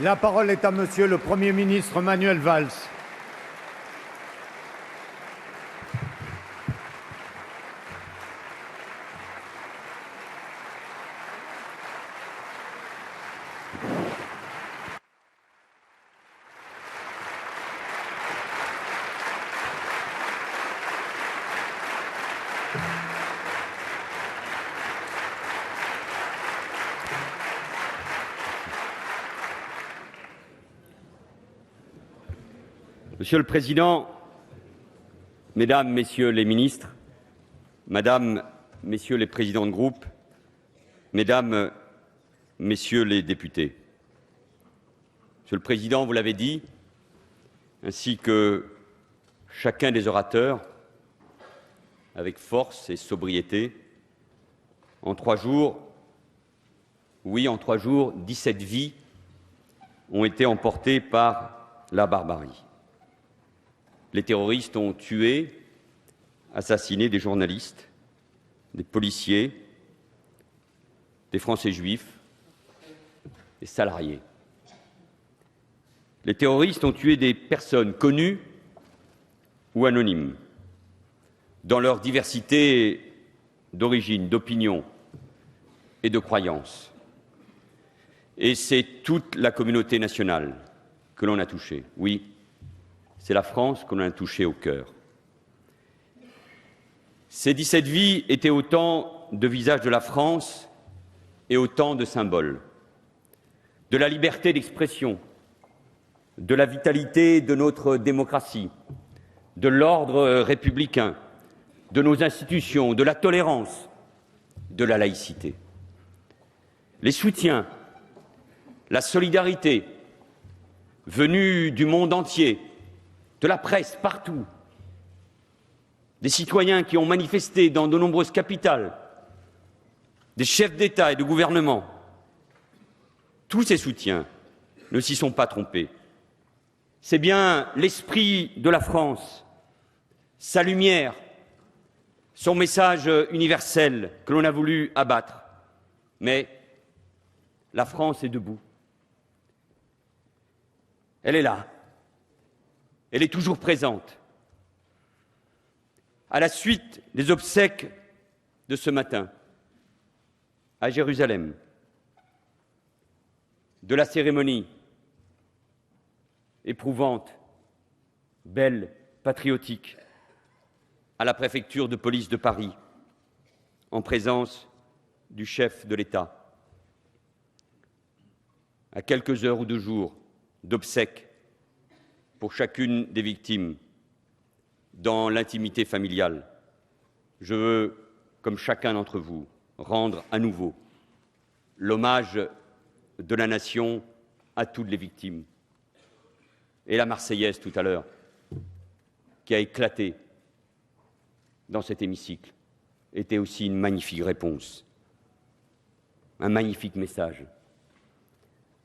La parole est à Monsieur le Premier ministre Manuel Valls. Monsieur le Président, Mesdames, Messieurs les ministres, Madame, Messieurs les présidents de groupe, Mesdames, Messieurs les députés. Monsieur le Président, vous l'avez dit, ainsi que chacun des orateurs, avec force et sobriété, en 3 jours, oui, en 3 jours, 17 vies ont été emportées par la barbarie. Les terroristes ont tué, assassiné des journalistes, des policiers, des Français juifs, des salariés. Les terroristes ont tué des personnes connues ou anonymes, dans leur diversité d'origine, d'opinion et de croyances. Et c'est toute la communauté nationale que l'on a touchée. Oui, c'est la France que l'on a touchée au cœur. Ces 17 vies étaient autant de visages de la France et autant de symboles de la liberté d'expression, de la vitalité de notre démocratie, de l'ordre républicain, de nos institutions, de la tolérance, de la laïcité. Les soutiens, la solidarité venus du monde entier, de la presse partout, des citoyens qui ont manifesté dans de nombreuses capitales, des chefs d'État et de gouvernement, tous ces soutiens ne s'y sont pas trompés. C'est bien l'esprit de la France, sa lumière, son message universel que l'on a voulu abattre. Mais la France est debout. Elle est là. Elle est toujours présente. À la suite des obsèques de ce matin, à Jérusalem, de la cérémonie éprouvante, belle, patriotique, à la préfecture de police de Paris, en présence du chef de l'État, à quelques heures ou 2 jours d'obsèques pour chacune des victimes, dans l'intimité familiale, je veux, comme chacun d'entre vous, rendre à nouveau l'hommage de la nation à toutes les victimes. Et la Marseillaise tout à l'heure, qui a éclaté dans cet hémicycle, était aussi une magnifique réponse, un magnifique message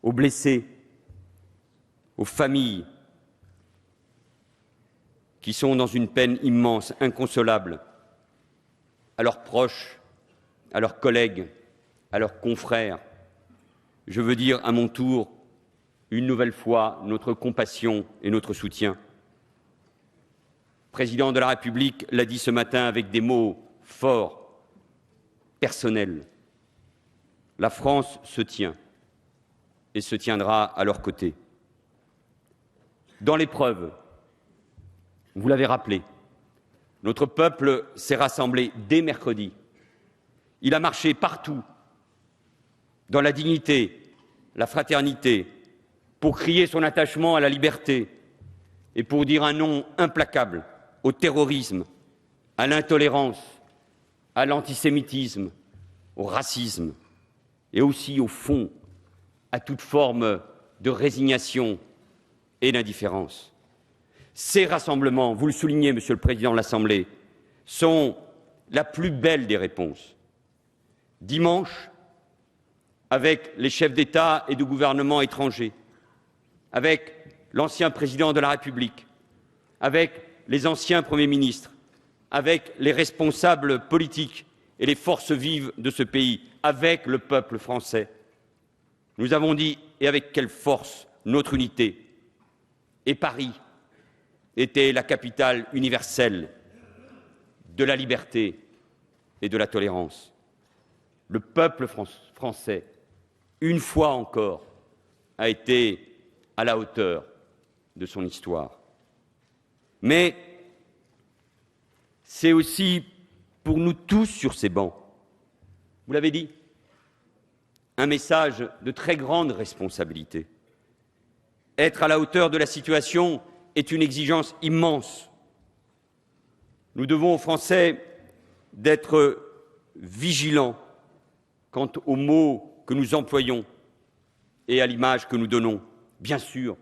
aux blessés, aux familles qui sont dans une peine immense, inconsolable, à leurs proches, à leurs collègues, à leurs confrères. Je veux dire à mon tour, une nouvelle fois, notre compassion et notre soutien. Le président de la République l'a dit ce matin avec des mots forts, personnels. La France se tient et se tiendra à leur côté. Dans l'épreuve, vous l'avez rappelé, notre peuple s'est rassemblé dès mercredi. Il a marché partout, dans la dignité, la fraternité, pour crier son attachement à la liberté et pour dire un non implacable au terrorisme, à l'intolérance, à l'antisémitisme, au racisme et aussi, au fond, à toute forme de résignation et d'indifférence. Ces rassemblements, vous le soulignez, Monsieur le Président de l'Assemblée, sont la plus belle des réponses. Dimanche, avec les chefs d'État et de gouvernement étrangers, avec l'ancien président de la République, avec les anciens premiers ministres, avec les responsables politiques et les forces vives de ce pays, avec le peuple français, Nous avons dit, et avec quelle force, notre unité. Et Paris était la capitale universelle de la liberté et de la tolérance. Le peuple français, une fois encore, a été à la hauteur de son histoire. Mais c'est aussi pour nous tous sur ces bancs, vous l'avez dit, un message de très grande responsabilité. Être à la hauteur de la situation est une exigence immense. Nous devons aux Français d'être vigilants quant aux mots que nous employons et à l'image que nous donnons. Bien sûr,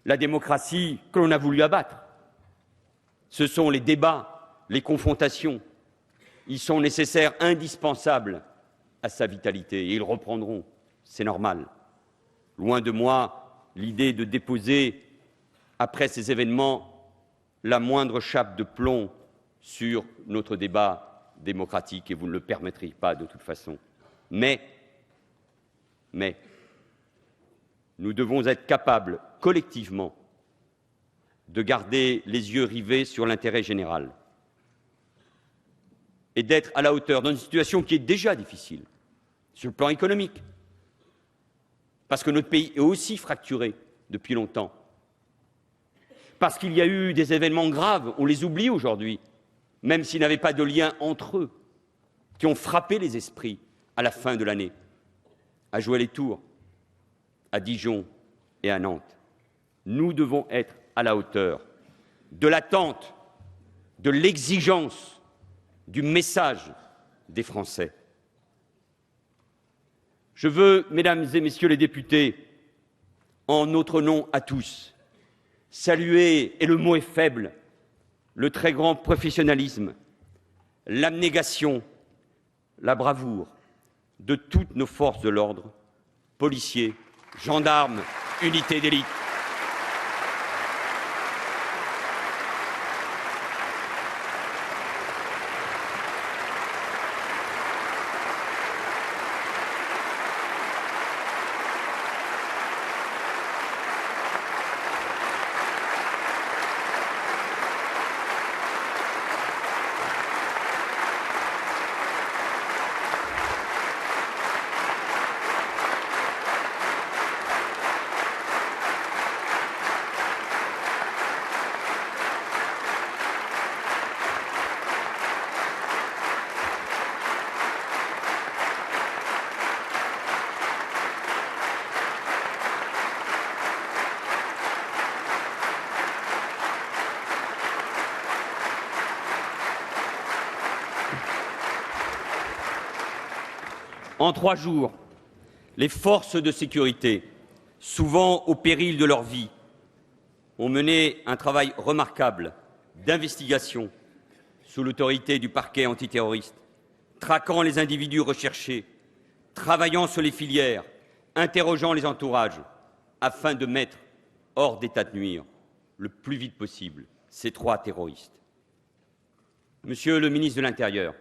la démocratie que l'on a voulu abattre, ce sont les débats, les confrontations. Ils sont nécessaires, indispensables à sa vitalité, et ils reprendront, c'est normal. Loin de moi l'idée de déposer, après ces événements, la moindre chape de plomb sur notre débat démocratique, et vous ne le permettrez pas de toute façon. Mais nous devons être capables, collectivement, de garder les yeux rivés sur l'intérêt général et d'être à la hauteur dans une situation qui est déjà difficile, sur le plan économique, parce que notre pays est aussi fracturé depuis longtemps, parce qu'il y a eu des événements graves, on les oublie aujourd'hui, même s'il n'y avait pas de lien entre eux, qui ont frappé les esprits à la fin de l'année, à Joué-les-Tours, à Dijon et à Nantes. Nous devons être à la hauteur de l'attente, de l'exigence, du message des Français. Je veux, mesdames et messieurs les députés, en notre nom à tous, saluer, et le mot est faible, le très grand professionnalisme, l'abnégation, la bravoure de toutes nos forces de l'ordre, policiers, gendarmes, unités d'élite. En 3 jours, les forces de sécurité, souvent au péril de leur vie, ont mené un travail remarquable d'investigation sous l'autorité du parquet antiterroriste, traquant les individus recherchés, travaillant sur les filières, interrogeant les entourages, afin de mettre hors d'état de nuire le plus vite possible ces 3 terroristes. Monsieur le ministre de l'Intérieur,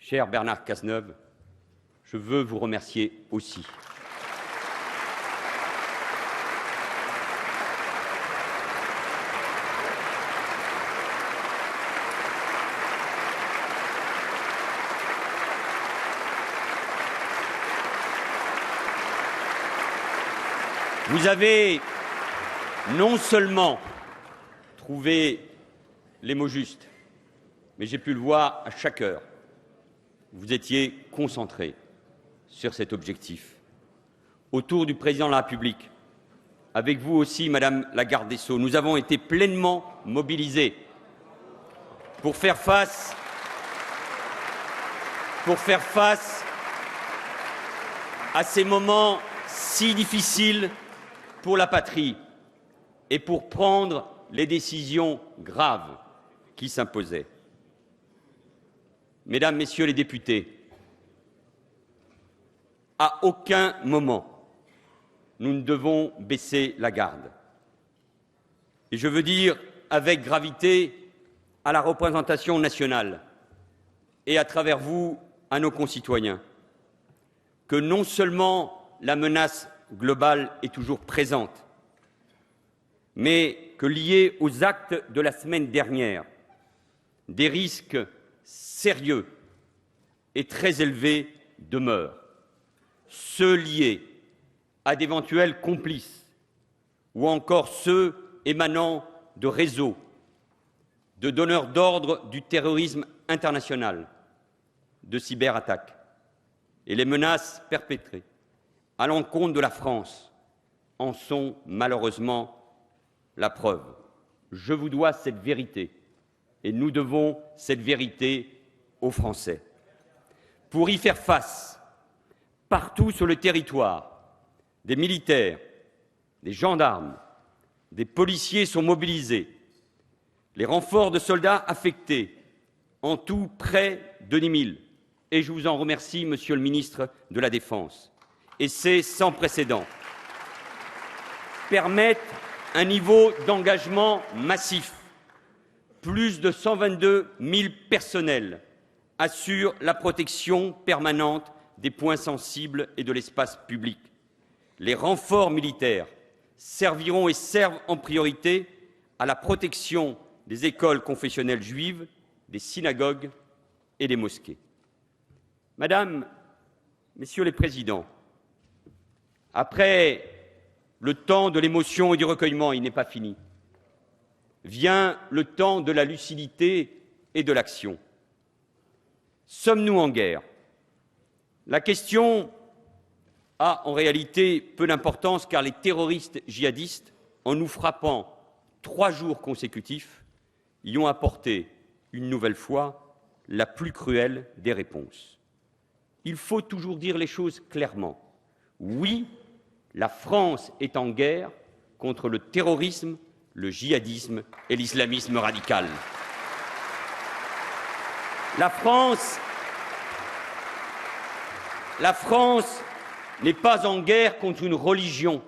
cher Bernard Cazeneuve, je veux vous remercier aussi. Vous avez non seulement trouvé les mots justes, mais j'ai pu le voir à chaque heure. Vous étiez concentrés sur cet objectif. Autour du Président de la République, avec vous aussi, Madame la Garde des Sceaux, nous avons été pleinement mobilisés pour faire face à ces moments si difficiles pour la patrie et pour prendre les décisions graves qui s'imposaient. Mesdames, Messieurs les députés, à aucun moment, nous ne devons baisser la garde. Et je veux dire avec gravité à la représentation nationale et à travers vous à nos concitoyens que non seulement la menace globale est toujours présente, mais que liés aux actes de la semaine dernière, des risques sérieux et très élevés demeurent, ceux liés à d'éventuels complices ou encore ceux émanant de réseaux de donneurs d'ordre du terrorisme international, de cyberattaques et les menaces perpétrées à l'encontre de la France en sont malheureusement la preuve. Je vous dois cette vérité et nous devons cette vérité aux Français. Pour y faire face, partout sur le territoire, des militaires, des gendarmes, des policiers sont mobilisés, les renforts de soldats affectés, en tout près de 10 000, et je vous en remercie, Monsieur le ministre de la Défense, et c'est sans précédent, permettent un niveau d'engagement massif. Plus de 122 000 personnels assurent la protection permanente des points sensibles et de l'espace public. Les renforts militaires serviront et servent en priorité à la protection des écoles confessionnelles juives, des synagogues et des mosquées. Madame, Messieurs les présidents, après le temps de l'émotion et du recueillement, il n'est pas fini, vient le temps de la lucidité et de l'action. Sommes-nous en guerre? La question a en réalité peu d'importance car les terroristes djihadistes, en nous frappant 3 jours consécutifs, y ont apporté une nouvelle fois la plus cruelle des réponses. Il faut toujours dire les choses clairement. Oui, la France est en guerre contre le terrorisme, le djihadisme et l'islamisme radical. La France n'est pas en guerre contre une religion.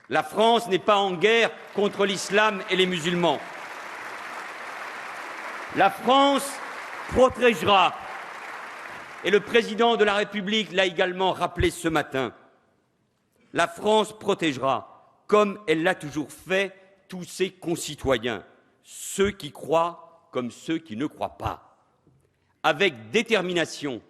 La France n'est pas en guerre contre l'islam et les musulmans. La France protégera, et le président de la République l'a également rappelé ce matin, la France protégera, comme elle l'a toujours fait, tous ses concitoyens, ceux qui croient comme ceux qui ne croient pas. Avec détermination,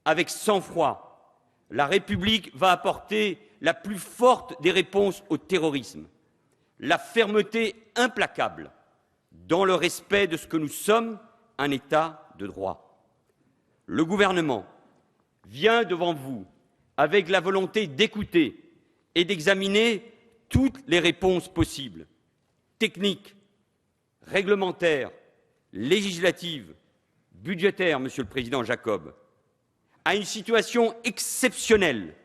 avec sang-froid, la République va apporter la plus forte des réponses au terrorisme, la fermeté implacable dans le respect de ce que nous sommes, un État de droit. Le gouvernement vient devant vous avec la volonté d'écouter et d'examiner toutes les réponses possibles, techniques, réglementaires, législatives, budgétaires, Monsieur le Président Jacob, à une situation exceptionnelle,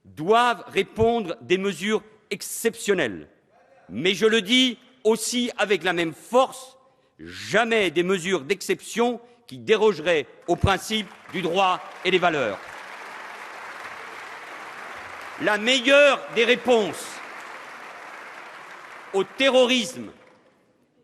doivent répondre des mesures exceptionnelles. Mais je le dis aussi avec la même force, jamais des mesures d'exception qui dérogeraient aux principes du droit et des valeurs. La meilleure des réponses au terrorisme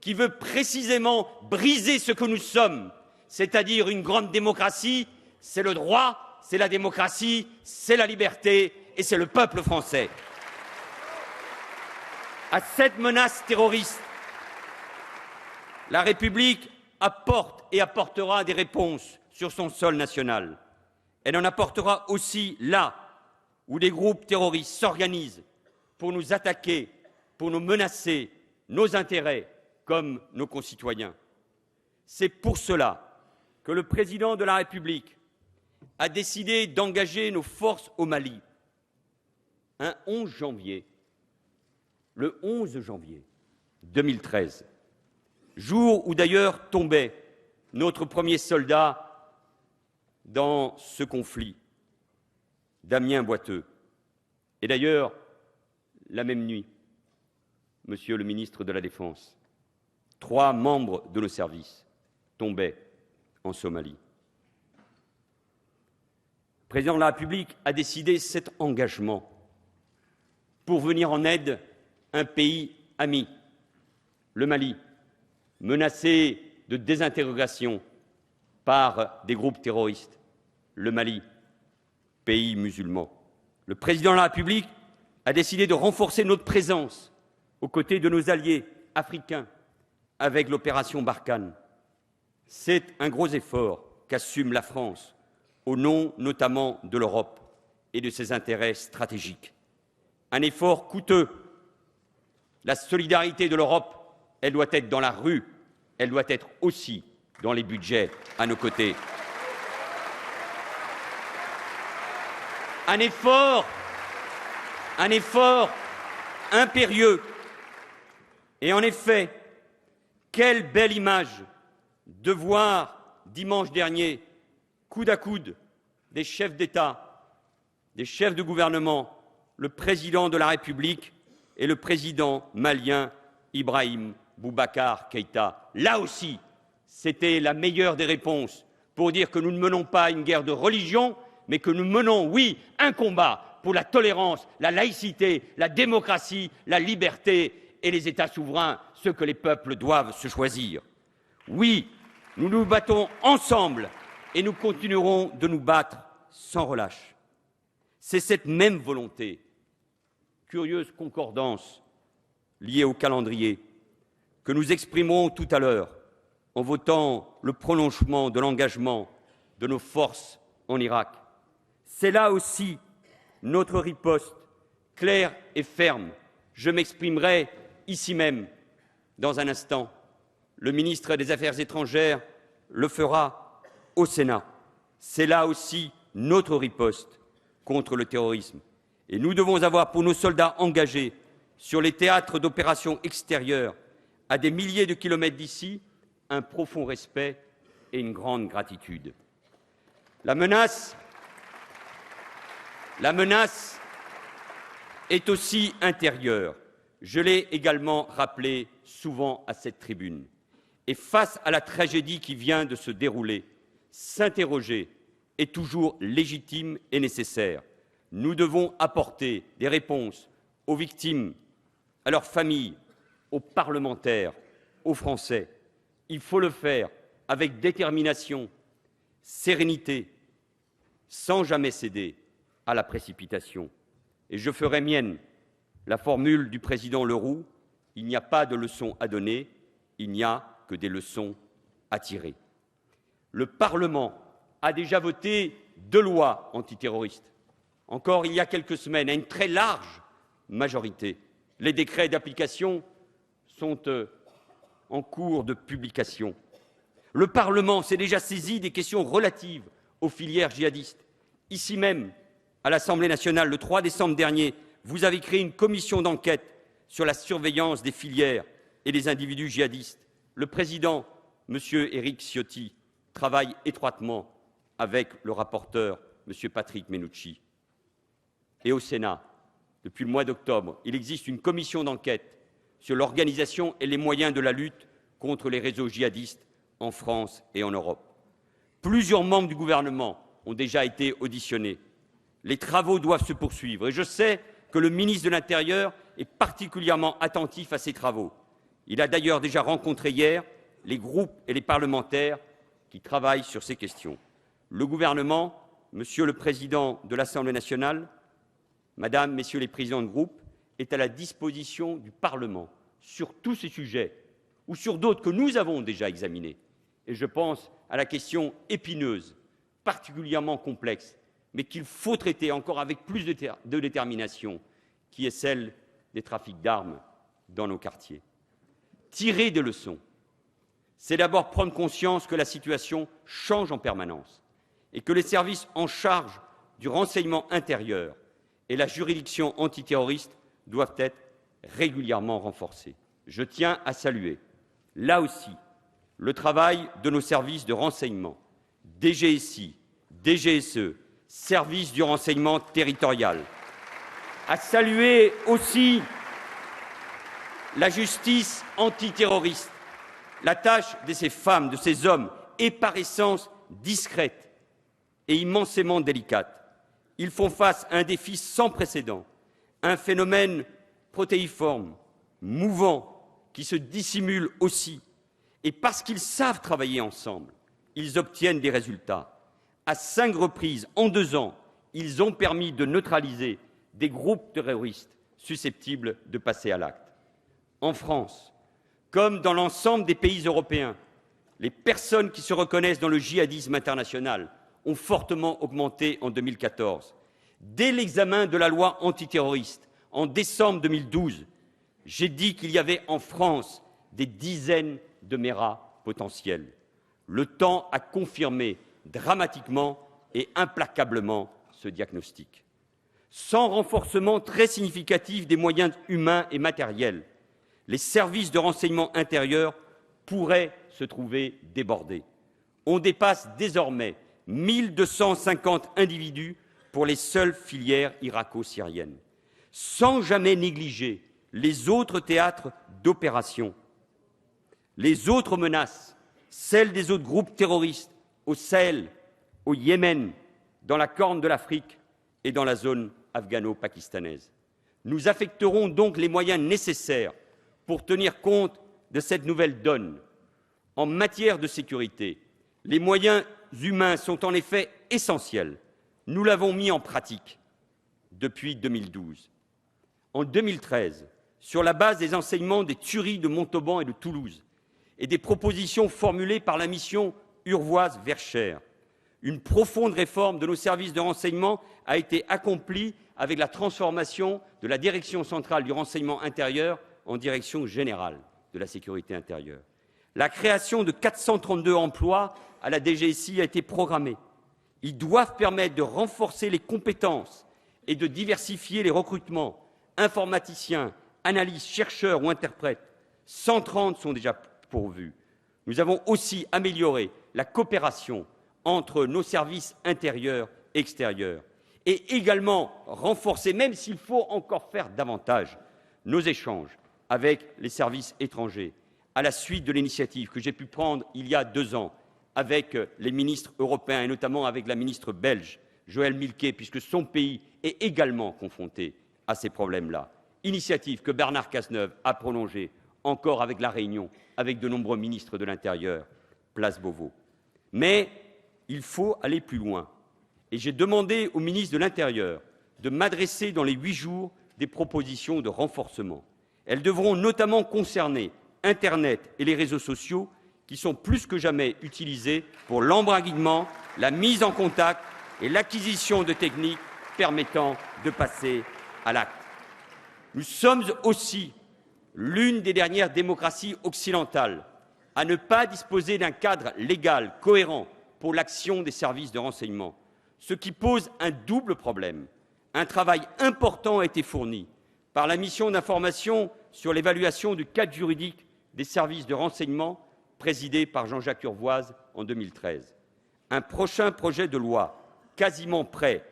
qui veut précisément briser ce que nous sommes, c'est-à-dire une grande démocratie, c'est le droit, c'est la démocratie, c'est la liberté et c'est le peuple français. À cette menace terroriste, la République apporte et apportera des réponses sur son sol national. Elle en apportera aussi là où des groupes terroristes s'organisent pour nous attaquer, pour nous menacer, nos intérêts comme nos concitoyens. C'est pour cela que le président de la République a décidé d'engager nos forces au Mali un 11 janvier, le 11 janvier 2013, jour où d'ailleurs tombait notre premier soldat dans ce conflit, Damien Boiteux. Et d'ailleurs, la même nuit, Monsieur le ministre de la Défense, 3 membres de nos services tombaient en Somalie. Le président de la République a décidé cet engagement pour venir en aide à un pays ami, le Mali, menacé de désintégration par des groupes terroristes, le Mali, pays musulman. Le président de la République a décidé de renforcer notre présence aux côtés de nos alliés africains avec l'opération Barkhane. C'est un gros effort qu'assume la France, au nom notamment de l'Europe et de ses intérêts stratégiques. Un effort coûteux. La solidarité de l'Europe, elle doit être dans la rue, elle doit être aussi dans les budgets à nos côtés. Un effort impérieux. Et en effet, quelle belle image de voir dimanche dernier, coude à coude, des chefs d'État, des chefs de gouvernement, le président de la République et le président malien Ibrahim Boubacar Keïta. Là aussi, c'était la meilleure des réponses pour dire que nous ne menons pas une guerre de religion, mais que nous menons, oui, un combat pour la tolérance, la laïcité, la démocratie, la liberté et les États souverains, ce que les peuples doivent se choisir. Oui, nous nous battons ensemble et nous continuerons de nous battre sans relâche. C'est cette même volonté, curieuse concordance liée au calendrier, que nous exprimerons tout à l'heure en votant le prolongement de l'engagement de nos forces en Irak. C'est là aussi notre riposte claire et ferme. Je m'exprimerai ici même dans un instant. Le ministre des Affaires étrangères le fera au Sénat. C'est là aussi notre riposte contre le terrorisme. Et nous devons avoir pour nos soldats engagés sur les théâtres d'opérations extérieures, à des milliers de kilomètres d'ici, un profond respect et une grande gratitude. La menace est aussi intérieure. Je l'ai également rappelé souvent à cette tribune. Et face à la tragédie qui vient de se dérouler, s'interroger est toujours légitime et nécessaire. Nous devons apporter des réponses aux victimes, à leurs familles, aux parlementaires, aux Français. Il faut le faire avec détermination, sérénité, sans jamais céder à la précipitation. Et je ferai mienne la formule du président Leroux, il n'y a pas de leçons à donner, il n'y a que des leçons à tirer. Le Parlement a déjà voté 2 lois antiterroristes. Encore il y a quelques semaines, à une très large majorité. Les décrets d'application sont en cours de publication. Le Parlement s'est déjà saisi des questions relatives aux filières djihadistes. Ici même, à l'Assemblée nationale, le 3 décembre dernier, vous avez créé une commission d'enquête sur la surveillance des filières et des individus djihadistes. Le président, M. Éric Ciotti, travaille étroitement avec le rapporteur, M. Patrick Mennucci. Et au Sénat, depuis le mois d'octobre, il existe une commission d'enquête sur l'organisation et les moyens de la lutte contre les réseaux djihadistes en France et en Europe. Plusieurs membres du gouvernement ont déjà été auditionnés. Les travaux doivent se poursuivre et je sais que le ministre de l'Intérieur est particulièrement attentif à ces travaux. Il a d'ailleurs déjà rencontré hier les groupes et les parlementaires qui travaillent sur ces questions. Le gouvernement, Monsieur le Président de l'Assemblée nationale, Madame, Messieurs les présidents de groupe, est à la disposition du Parlement sur tous ces sujets ou sur d'autres que nous avons déjà examinés. Et je pense à la question épineuse, particulièrement complexe, mais qu'il faut traiter encore avec plus de détermination, qui est celle des trafics d'armes dans nos quartiers. Tirer des leçons, c'est d'abord prendre conscience que la situation change en permanence et que les services en charge du renseignement intérieur et la juridiction antiterroriste doivent être régulièrement renforcés. Je tiens à saluer, là aussi, le travail de nos services de renseignement, DGSI, DGSE, services du renseignement territorial, à saluer aussi la justice antiterroriste, la tâche de ces femmes, de ces hommes, est par essence discrète et immensément délicate. Ils font face à un défi sans précédent, un phénomène protéiforme, mouvant, qui se dissimule aussi. Et parce qu'ils savent travailler ensemble, ils obtiennent des résultats. À 5 reprises, en 2 ans, ils ont permis de neutraliser des groupes terroristes susceptibles de passer à l'acte. En France, comme dans l'ensemble des pays européens, les personnes qui se reconnaissent dans le djihadisme international ont fortement augmenté en 2014. Dès l'examen de la loi antiterroriste en décembre 2012, j'ai dit qu'il y avait en France des dizaines de méras potentiels. Le temps a confirmé dramatiquement et implacablement ce diagnostic. Sans renforcement très significatif des moyens humains et matériels, les services de renseignement intérieur pourraient se trouver débordés. On dépasse désormais 1250 individus pour les seules filières irako-syriennes, sans jamais négliger les autres théâtres d'opération, les autres menaces, celles des autres groupes terroristes au Sahel, au Yémen, dans la Corne de l'Afrique et dans la zone afghano-pakistanaise. Nous affecterons donc les moyens nécessaires pour tenir compte de cette nouvelle donne. En matière de sécurité, les moyens humains sont en effet essentiels. Nous l'avons mis en pratique depuis 2012. En 2013, sur la base des enseignements des tueries de Montauban et de Toulouse et des propositions formulées par la mission Urvoas-Verscher, une profonde réforme de nos services de renseignement a été accomplie avec la transformation de la Direction centrale du renseignement intérieur en Direction générale de la sécurité intérieure. La création de 432 emplois à la DGSI a été programmée. Ils doivent permettre de renforcer les compétences et de diversifier les recrutements, informaticiens, analystes, chercheurs ou interprètes. 130 sont déjà pourvus. Nous avons aussi amélioré la coopération entre nos services intérieurs et extérieurs et également renforcé, même s'il faut encore faire davantage, nos échanges avec les services étrangers, à la suite de l'initiative que j'ai pu prendre il y a 2 ans avec les ministres européens et notamment avec la ministre belge, Joëlle Milquet, puisque son pays est également confronté à ces problèmes-là. Initiative que Bernard Cazeneuve a prolongée encore avec la Réunion, avec de nombreux ministres de l'Intérieur, place Beauvau. Mais il faut aller plus loin. Et j'ai demandé au ministre de l'Intérieur de m'adresser dans les 8 jours des propositions de renforcement. Elles devront notamment concerner Internet et les réseaux sociaux qui sont plus que jamais utilisés pour l'embraguinement, la mise en contact et l'acquisition de techniques permettant de passer à l'acte. Nous sommes aussi l'une des dernières démocraties occidentales à ne pas disposer d'un cadre légal cohérent pour l'action des services de renseignement, ce qui pose un double problème. Un travail important a été fourni par la mission d'information sur l'évaluation du cadre juridique des services de renseignement présidée par Jean-Jacques Urvoas en 2013. Un prochain projet de loi, quasiment prêt,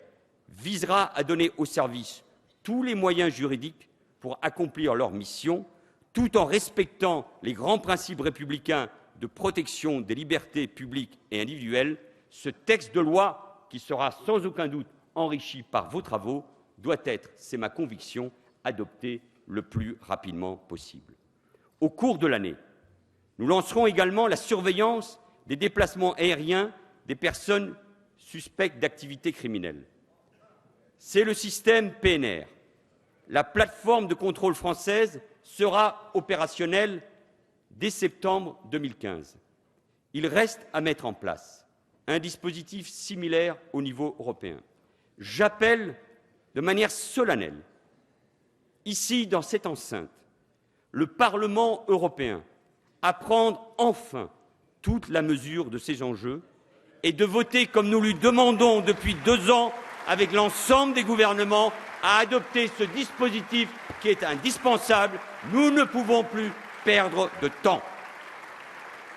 visera à donner aux services tous les moyens juridiques pour accomplir leur mission, tout en respectant les grands principes républicains de protection des libertés publiques et individuelles. Ce texte de loi, qui sera sans aucun doute enrichi par vos travaux, doit être, c'est ma conviction, adopté le plus rapidement possible. Au cours de l'année, nous lancerons également la surveillance des déplacements aériens des personnes suspectes d'activités criminelles. C'est le système PNR. La plateforme de contrôle française sera opérationnelle dès septembre 2015. Il reste à mettre en place un dispositif similaire au niveau européen. J'appelle de manière solennelle, ici dans cette enceinte, le Parlement européen à prendre enfin toute la mesure de ces enjeux et de voter, comme nous lui demandons depuis 2 ans, avec l'ensemble des gouvernements, à adopter ce dispositif qui est indispensable. Nous ne pouvons plus perdre de temps.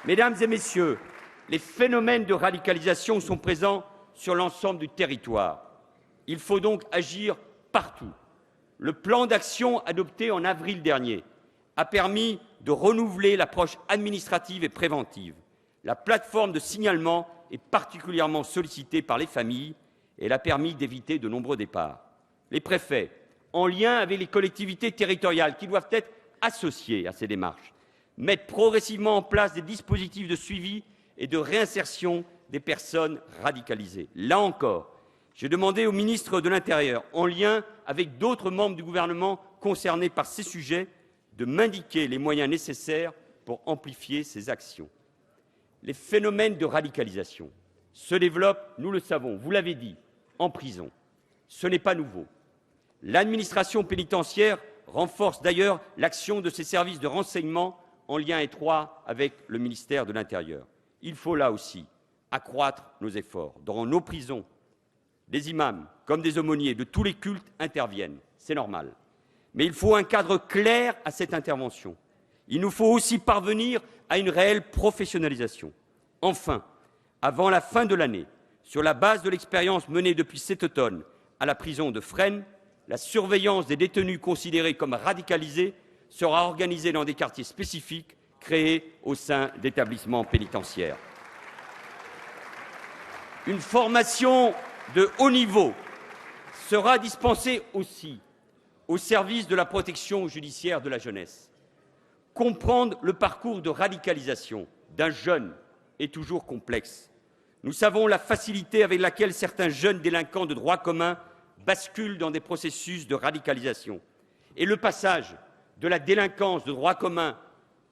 Mesdames et messieurs, les phénomènes de radicalisation sont présents sur l'ensemble du territoire. Il faut donc agir partout. Le plan d'action adopté en avril dernier a permis de renouveler l'approche administrative et préventive. La plateforme de signalement est particulièrement sollicitée par les familles et elle a permis d'éviter de nombreux départs. Les préfets, en lien avec les collectivités territoriales qui doivent être associées à ces démarches, mettent progressivement en place des dispositifs de suivi et de réinsertion des personnes radicalisées. Là encore, j'ai demandé au ministre de l'Intérieur, en lien avec d'autres membres du gouvernement concernés par ces sujets, de m'indiquer les moyens nécessaires pour amplifier ces actions. Les phénomènes de radicalisation se développent, nous le savons, vous l'avez dit, en prison. Ce n'est pas nouveau. L'administration pénitentiaire renforce d'ailleurs l'action de ses services de renseignement en lien étroit avec le ministère de l'Intérieur. Il faut là aussi accroître nos efforts. Dans nos prisons, des imams comme des aumôniers de tous les cultes interviennent, c'est normal. Mais il faut un cadre clair à cette intervention. Il nous faut aussi parvenir à une réelle professionnalisation. Enfin, avant la fin de l'année, sur la base de l'expérience menée depuis cet automne à la prison de Fresnes, la surveillance des détenus considérés comme radicalisés sera organisée dans des quartiers spécifiques créés au sein d'établissements pénitentiaires. Une formation de haut niveau sera dispensée aussi au service de la protection judiciaire de la jeunesse. Comprendre le parcours de radicalisation d'un jeune est toujours complexe. Nous savons la facilité avec laquelle certains jeunes délinquants de droit commun basculent dans des processus de radicalisation. Et le passage de la délinquance de droit commun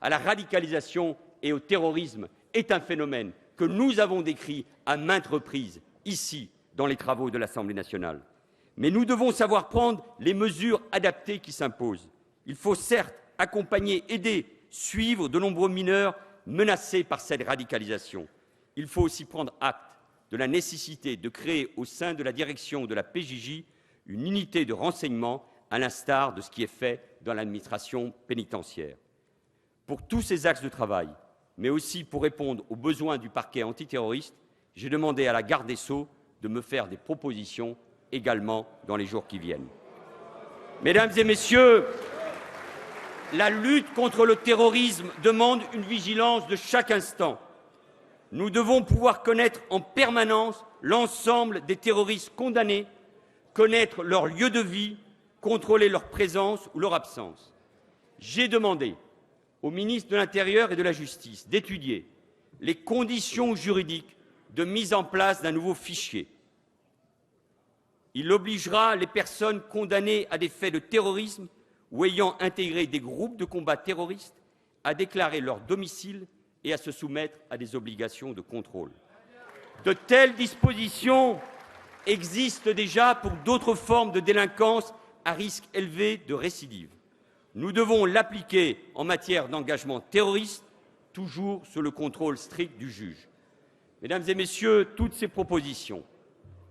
à la radicalisation et au terrorisme est un phénomène que nous avons décrit à maintes reprises, ici, dans les travaux de l'Assemblée nationale. Mais nous devons savoir prendre les mesures adaptées qui s'imposent. Il faut certes accompagner, aider, suivre de nombreux mineurs menacés par cette radicalisation. Il faut aussi prendre acte de la nécessité de créer au sein de la direction de la PJJ une unité de renseignement, à l'instar de ce qui est fait dans l'administration pénitentiaire. Pour tous ces axes de travail, mais aussi pour répondre aux besoins du parquet antiterroriste, j'ai demandé à la garde des Sceaux de me faire des propositions également dans les jours qui viennent. Mesdames et messieurs, la lutte contre le terrorisme demande une vigilance de chaque instant. Nous devons pouvoir connaître en permanence l'ensemble des terroristes condamnés, connaître leur lieu de vie, contrôler leur présence ou leur absence. J'ai demandé au ministre de l'Intérieur et de la Justice d'étudier les conditions juridiques de mise en place d'un nouveau fichier. Il obligera les personnes condamnées à des faits de terrorisme ou ayant intégré des groupes de combat terroristes à déclarer leur domicile et à se soumettre à des obligations de contrôle. De telles dispositions existent déjà pour d'autres formes de délinquance à risque élevé de récidive. Nous devons l'appliquer en matière d'engagement terroriste, toujours sous le contrôle strict du juge. Mesdames et messieurs, toutes ces propositions,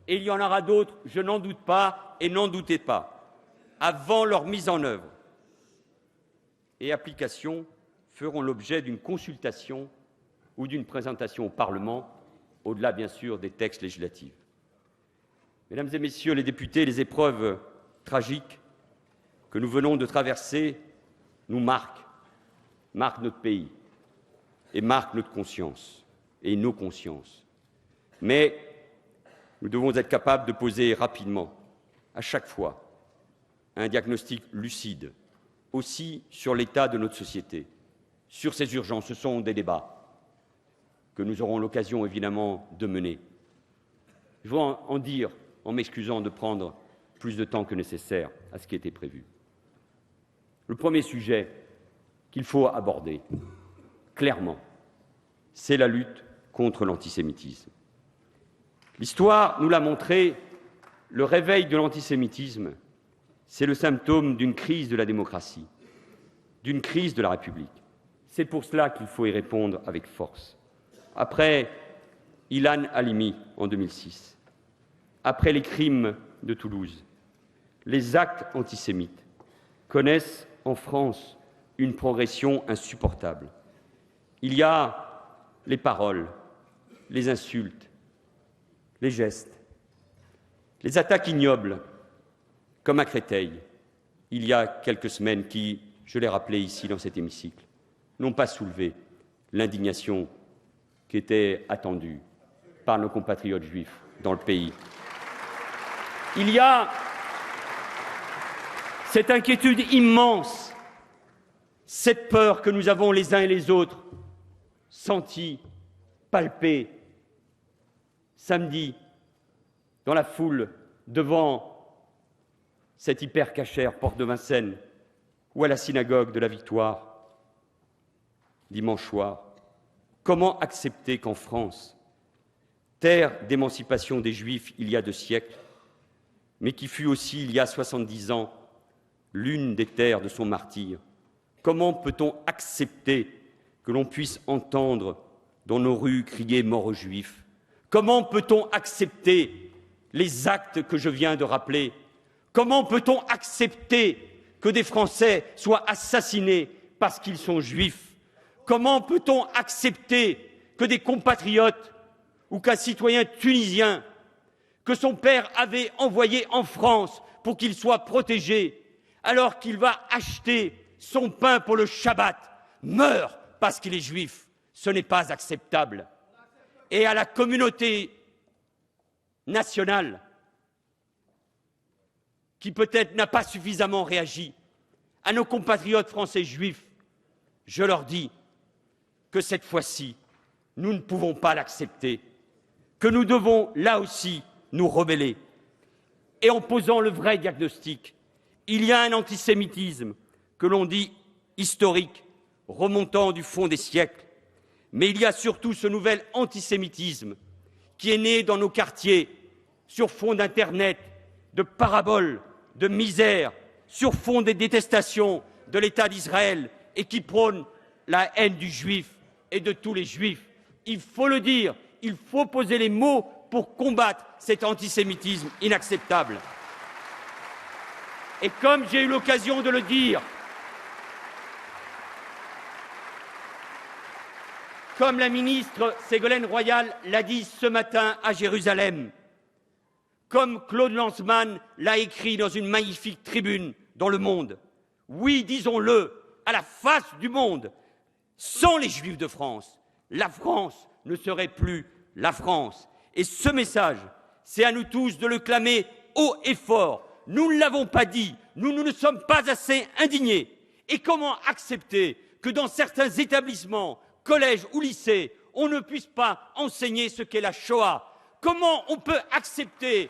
et il y en aura d'autres, je n'en doute pas, et n'en doutez pas, avant leur mise en œuvre et application, feront l'objet d'une consultation ou d'une présentation au Parlement, au-delà bien sûr des textes législatifs. Mesdames et messieurs les députés, les épreuves tragiques que nous venons de traverser nous marquent notre pays et marquent notre conscience et nos consciences. Mais nous devons être capables de poser rapidement, à chaque fois, un diagnostic lucide, aussi sur l'état de notre société, sur ces urgences. Ce sont des débats que nous aurons l'occasion évidemment de mener. Je veux en dire, en m'excusant de prendre plus de temps que nécessaire à ce qui était prévu. Le premier sujet qu'il faut aborder, clairement, c'est la lutte contre l'antisémitisme. L'histoire nous l'a montré, le réveil de l'antisémitisme, c'est le symptôme d'une crise de la démocratie, d'une crise de la République. C'est pour cela qu'il faut y répondre avec force. Après Ilan Halimi en 2006, après les crimes de Toulouse, les actes antisémites connaissent en France une progression insupportable. Il y a les paroles, les insultes, les gestes, les attaques ignobles, comme à Créteil, il y a quelques semaines, qui, je l'ai rappelé ici dans cet hémicycle, n'ont pas soulevé l'indignation qui était attendue par nos compatriotes juifs dans le pays. Il y a cette inquiétude immense, cette peur que nous avons les uns et les autres sentie, palpée, samedi, dans la foule devant cet hyper-cachère porte de Vincennes ou à la synagogue de la Victoire dimanche soir? Comment accepter qu'en France, terre d'émancipation des Juifs il y a 2 siècles, mais qui fut aussi, il y a 70 ans, l'une des terres de son martyre, comment peut-on accepter que l'on puisse entendre dans nos rues crier « mort aux Juifs » ? Comment peut-on accepter les actes que je viens de rappeler? Comment peut-on accepter que des Français soient assassinés parce qu'ils sont juifs? Comment peut-on accepter que des compatriotes ou qu'un citoyen tunisien que son père avait envoyé en France pour qu'il soit protégé, alors qu'il va acheter son pain pour le Shabbat, meure parce qu'il est juif? Ce n'est pas acceptable. Et à la communauté nationale, qui peut-être n'a pas suffisamment réagi, à nos compatriotes français juifs, je leur dis que cette fois-ci, nous ne pouvons pas l'accepter, que nous devons, là aussi, nous rebeller. Et en posant le vrai diagnostic, il y a un antisémitisme que l'on dit historique, remontant du fond des siècles, mais il y a surtout ce nouvel antisémitisme qui est né dans nos quartiers sur fond d'Internet, de paraboles, de misère, sur fond des détestations de l'État d'Israël et qui prône la haine du juif et de tous les juifs. Il faut le dire, il faut poser les mots pour combattre cet antisémitisme inacceptable. Et comme j'ai eu l'occasion de le dire, comme la ministre Ségolène Royal l'a dit ce matin à Jérusalem, comme Claude Lanzmann l'a écrit dans une magnifique tribune dans Le Monde, oui, disons-le, à la face du monde, sans les Juifs de France, la France ne serait plus la France. Et ce message, c'est à nous tous de le clamer haut et fort. Nous ne l'avons pas dit, nous ne sommes pas assez indignés. Et comment accepter que dans certains établissements, collèges ou lycées, on ne puisse pas enseigner ce qu'est la Shoah? Comment on peut accepter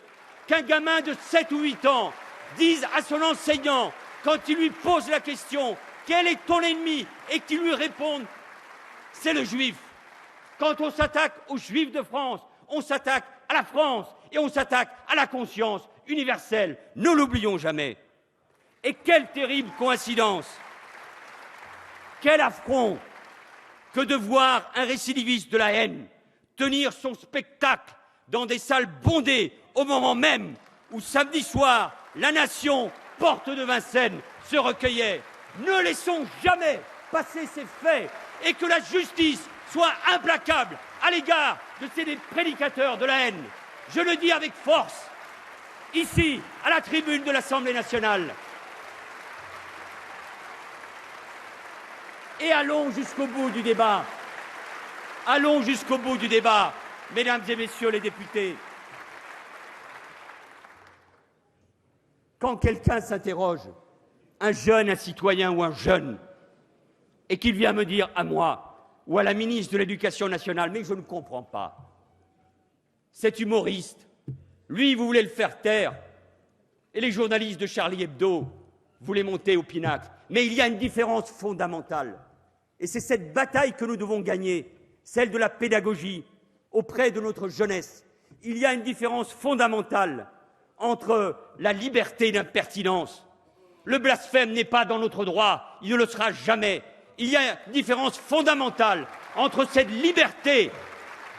qu'un gamin de 7 ou 8 ans dise à son enseignant, quand il lui pose la question « Quel est ton ennemi ?», et qu'il lui réponde « C'est le juif ». Quand on s'attaque aux Juifs de France, on s'attaque à la France et on s'attaque à la conscience universelle. Ne l'oublions jamais. Et quelle terrible coïncidence, quel affront que de voir un récidiviste de la haine tenir son spectacle dans des salles bondées au moment même où samedi soir, la nation, porte de Vincennes, se recueillait. Ne laissons jamais passer ces faits et que la justice soit implacable à l'égard de ces prédicateurs de la haine. Je le dis avec force, ici, à la tribune de l'Assemblée nationale. Et allons jusqu'au bout du débat. Allons jusqu'au bout du débat, mesdames et messieurs les députés. Quand quelqu'un s'interroge, un jeune, un citoyen ou un jeune, et qu'il vient me dire à moi ou à la ministre de l'Éducation nationale, mais je ne comprends pas, cet humoriste, lui, vous voulez le faire taire, et les journalistes de Charlie Hebdo voulaient monter au pinacle. Mais il y a une différence fondamentale, et c'est cette bataille que nous devons gagner, celle de la pédagogie auprès de notre jeunesse. Il y a une différence fondamentale entre la liberté d'impertinence. Le blasphème n'est pas dans notre droit, il ne le sera jamais. Il y a une différence fondamentale entre cette liberté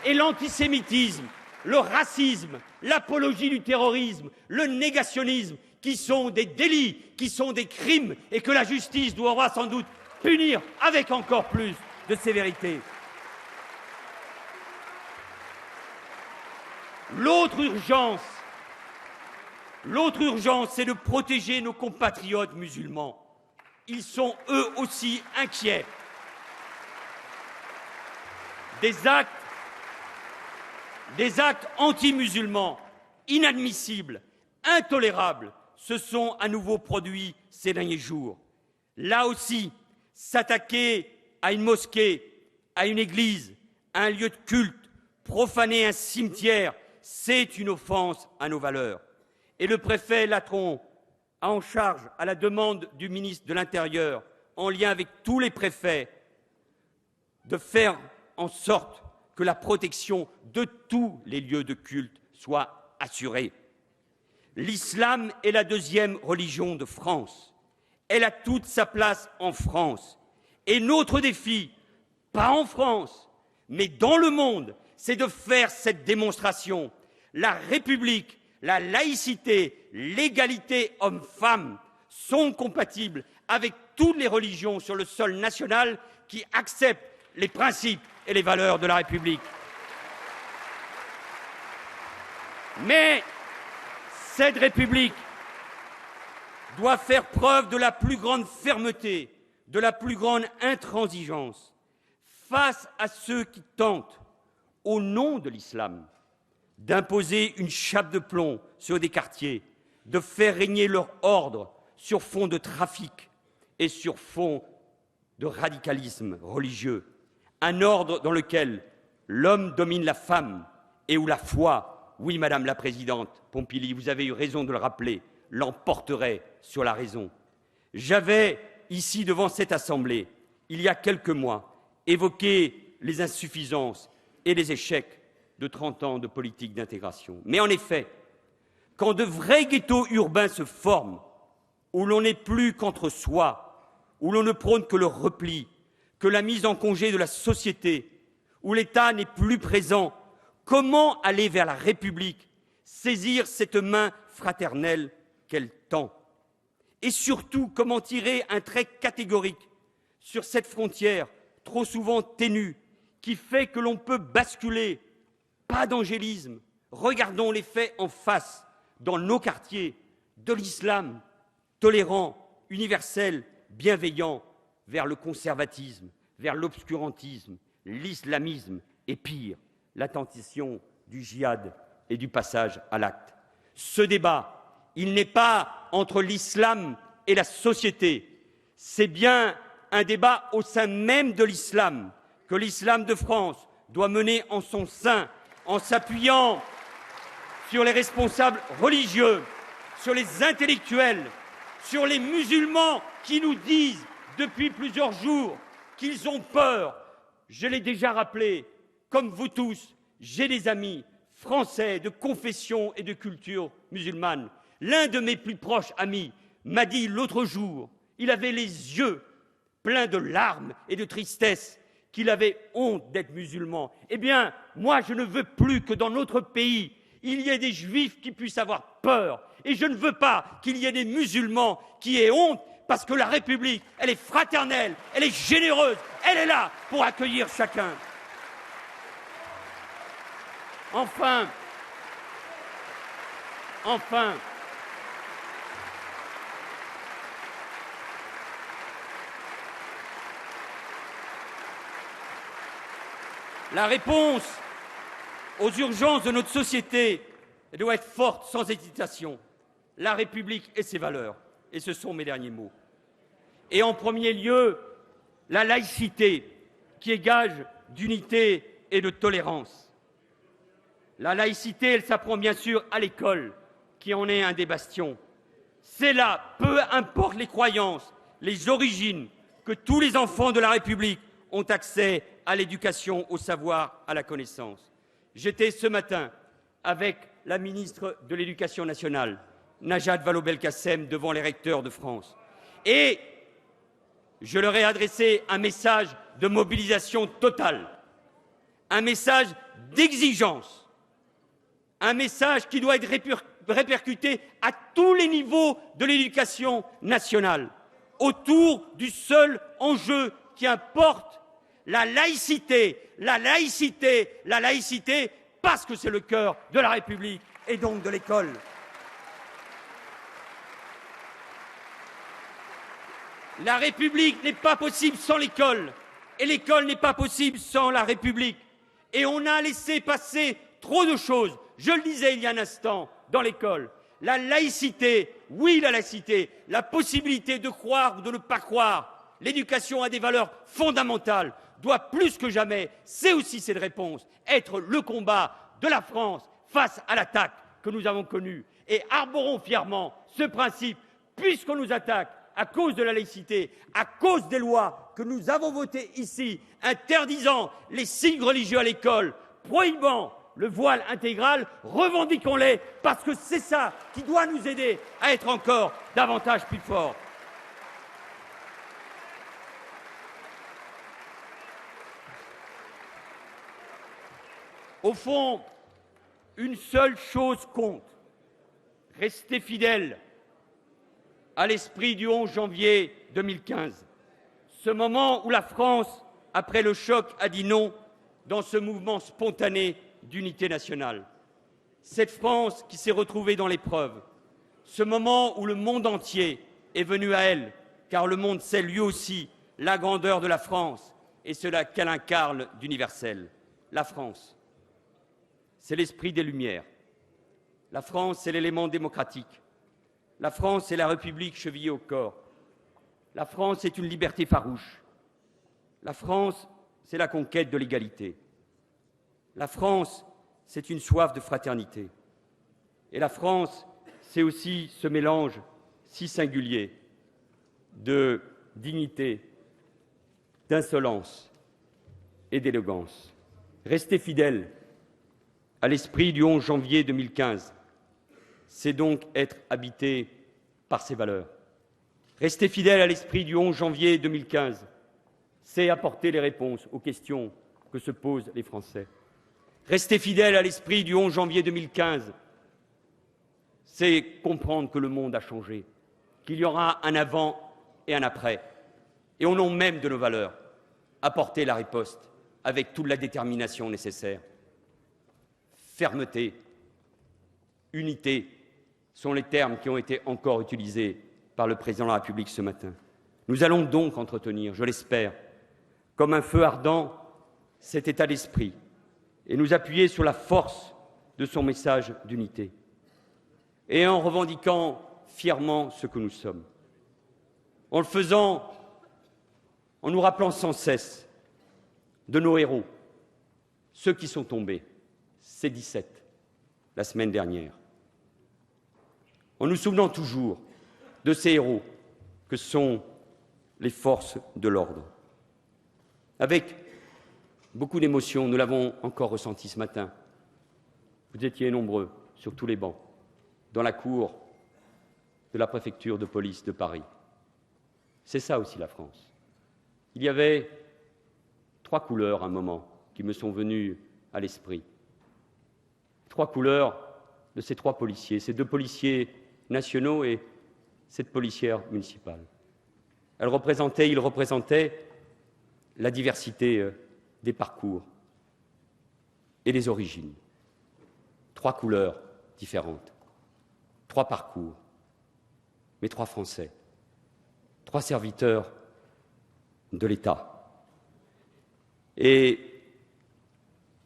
et l'antisémitisme, le racisme, l'apologie du terrorisme, le négationnisme, qui sont des délits, qui sont des crimes, et que la justice devra sans doute punir avec encore plus de sévérité. L'autre urgence, c'est de protéger nos compatriotes musulmans. Ils sont eux aussi inquiets. Des actes anti-musulmans, inadmissibles, intolérables, se sont à nouveau produits ces derniers jours. Là aussi, s'attaquer à une mosquée, à une église, à un lieu de culte, profaner un cimetière, c'est une offense à nos valeurs. Et le préfet Latron a en charge, à la demande du ministre de l'Intérieur, en lien avec tous les préfets, de faire en sorte que la protection de tous les lieux de culte soit assurée. L'islam est la deuxième religion de France. Elle a toute sa place en France. Et notre défi, pas en France, mais dans le monde, c'est de faire cette démonstration. La République, la laïcité, l'égalité hommes-femmes sont compatibles avec toutes les religions sur le sol national qui acceptent les principes et les valeurs de la République. Mais cette République doit faire preuve de la plus grande fermeté, de la plus grande intransigeance face à ceux qui tentent, au nom de l'islam, d'imposer une chape de plomb sur des quartiers, de faire régner leur ordre sur fond de trafic et sur fond de radicalisme religieux. Un ordre dans lequel l'homme domine la femme et où la foi, oui, Madame la Présidente Pompili, vous avez eu raison de le rappeler, l'emporterait sur la raison. J'avais, ici devant cette Assemblée, il y a quelques mois, évoqué les insuffisances et les échecs de 30 ans de politique d'intégration. Mais en effet, quand de vrais ghettos urbains se forment, où l'on n'est plus qu'entre soi, où l'on ne prône que le repli, que la mise en congé de la société, où l'État n'est plus présent, comment aller vers la République, saisir cette main fraternelle qu'elle tend? Et surtout, comment tirer un trait catégorique sur cette frontière trop souvent ténue qui fait que l'on peut basculer? Pas d'angélisme, regardons les faits en face, dans nos quartiers, de l'islam tolérant, universel, bienveillant, vers le conservatisme, vers l'obscurantisme, l'islamisme et pire, la tentation du djihad et du passage à l'acte. Ce débat, il n'est pas entre l'islam et la société, c'est bien un débat au sein même de l'islam, que l'islam de France doit mener en son sein, en s'appuyant sur les responsables religieux, sur les intellectuels, sur les musulmans qui nous disent depuis plusieurs jours qu'ils ont peur. Je l'ai déjà rappelé, comme vous tous, j'ai des amis français de confession et de culture musulmane. L'un de mes plus proches amis m'a dit l'autre jour, il avait les yeux pleins de larmes et de tristesse, qu'il avait honte d'être musulman. Eh bien, moi, je ne veux plus que dans notre pays, il y ait des juifs qui puissent avoir peur. Et je ne veux pas qu'il y ait des musulmans qui aient honte, parce que la République, elle est fraternelle, elle est généreuse, elle est là pour accueillir chacun. Enfin, la réponse aux urgences de notre société doit être forte, sans hésitation. La République et ses valeurs. Et ce sont mes derniers mots. Et en premier lieu, la laïcité, qui est gage d'unité et de tolérance. La laïcité, elle s'apprend bien sûr à l'école, qui en est un des bastions. C'est là, peu importe les croyances, les origines, que tous les enfants de la République ont accès à l'éducation, au savoir, à la connaissance. J'étais ce matin avec la ministre de l'Éducation nationale, Najat Vallaud-Belkacem, devant les recteurs de France. Et je leur ai adressé un message de mobilisation totale, un message d'exigence, un message qui doit être répercuté à tous les niveaux de l'éducation nationale, autour du seul enjeu qui importe, la laïcité, la laïcité, la laïcité, parce que c'est le cœur de la République et donc de l'école. La République n'est pas possible sans l'école, et l'école n'est pas possible sans la République. Et on a laissé passer trop de choses, je le disais il y a un instant, dans l'école. La laïcité, oui la laïcité, la possibilité de croire ou de ne pas croire, l'éducation a des valeurs fondamentales, doit plus que jamais, c'est aussi cette réponse, être le combat de la France face à l'attaque que nous avons connue. Et arborons fièrement ce principe puisqu'on nous attaque à cause de la laïcité, à cause des lois que nous avons votées ici, interdisant les signes religieux à l'école, prohibant le voile intégral, revendiquons-les, parce que c'est ça qui doit nous aider à être encore davantage plus forts. Au fond, une seule chose compte, rester fidèle à l'esprit du 11 janvier 2015, ce moment où la France, après le choc, a dit non dans ce mouvement spontané d'unité nationale. Cette France qui s'est retrouvée dans l'épreuve, ce moment où le monde entier est venu à elle, car le monde sait lui aussi la grandeur de la France et cela qu'elle incarne d'universel. La France, c'est l'esprit des Lumières. La France, c'est l'élément démocratique. La France, c'est la République chevillée au corps. La France, c'est une liberté farouche. La France, c'est la conquête de l'égalité. La France, c'est une soif de fraternité. Et la France, c'est aussi ce mélange si singulier de dignité, d'insolence et d'élégance. Rester fidèle à l'esprit du 11 janvier 2015, c'est donc être habité par ses valeurs. Rester fidèle à l'esprit du 11 janvier 2015, c'est apporter les réponses aux questions que se posent les Français. Rester fidèle à l'esprit du 11 janvier 2015, c'est comprendre que le monde a changé, qu'il y aura un avant et un après. Et au nom même de nos valeurs, apporter la riposte avec toute la détermination nécessaire. Fermeté, unité sont les termes qui ont été encore utilisés par le Président de la République ce matin. Nous allons donc entretenir, je l'espère, comme un feu ardent, cet état d'esprit et nous appuyer sur la force de son message d'unité et en revendiquant fièrement ce que nous sommes. En le faisant, en nous rappelant sans cesse de nos héros, ceux qui sont tombés, ces 17, la semaine dernière. En nous souvenant toujours de ces héros que sont les forces de l'ordre. Avec beaucoup d'émotion, nous l'avons encore ressenti ce matin. Vous étiez nombreux sur tous les bancs, dans la cour de la préfecture de police de Paris. C'est ça aussi la France. Il y avait 3 couleurs à un moment qui me sont venues à l'esprit. 3 couleurs de ces 3 policiers, ces 2 policiers nationaux et cette policière municipale. Ils représentaient la diversité des parcours et des origines. 3 couleurs différentes, 3 parcours, mais 3 Français, 3 serviteurs de l'État. Et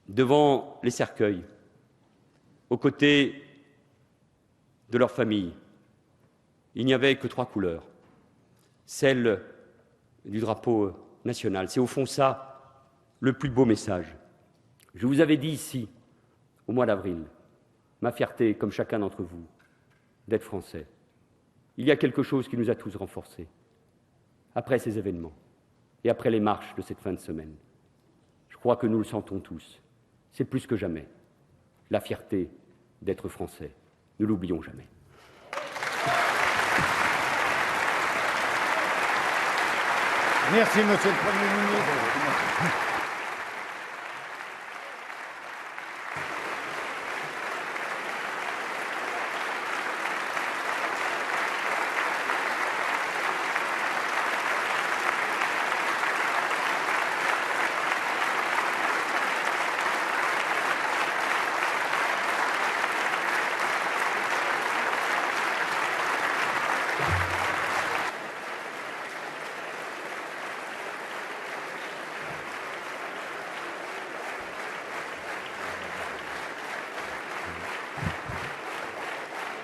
devant les cercueils, aux côtés de leur famille, il n'y avait que 3 couleurs, celle du drapeau national. C'est au fond ça le plus beau message. Je vous avais dit ici, au mois d'avril, ma fierté, comme chacun d'entre vous, d'être français. Il y a quelque chose qui nous a tous renforcés, après ces événements et après les marches de cette fin de semaine. Je crois que nous le sentons tous. C'est plus que jamais la fierté d'être français. Ne l'oublions jamais. Merci, Monsieur le Premier ministre.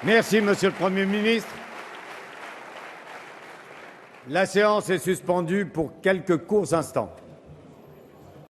Merci, Monsieur le Premier ministre. La séance est suspendue pour quelques courts instants.